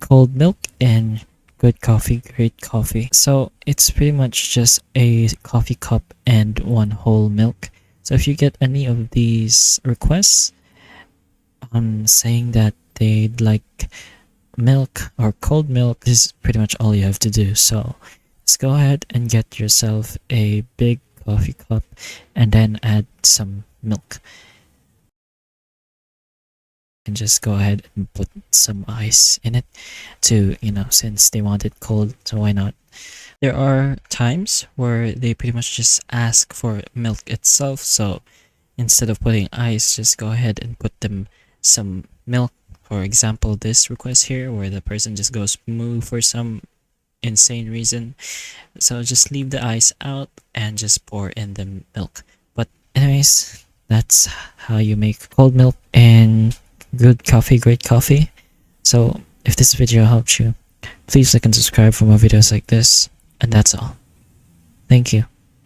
cold milk and good coffee, great coffee. So it's pretty much just a coffee cup and one whole milk. So if you get any of these requests saying that they'd like milk or cold milk, this is pretty much all you have to do. So let's go ahead and get yourself a big coffee cup and then add some milk. And just go ahead and put some ice in it to, since they want it cold, so why not? There are times where they pretty much just ask for milk itself, so instead of putting ice, just go ahead and put them some milk. For example, this request here where the person just goes moo for some insane reason. So just leave the ice out and just pour in the milk. But anyways, that's how you make cold milk and good coffee, great coffee. So if this video helped you, please like and subscribe for more videos like this. And that's all. Thank you.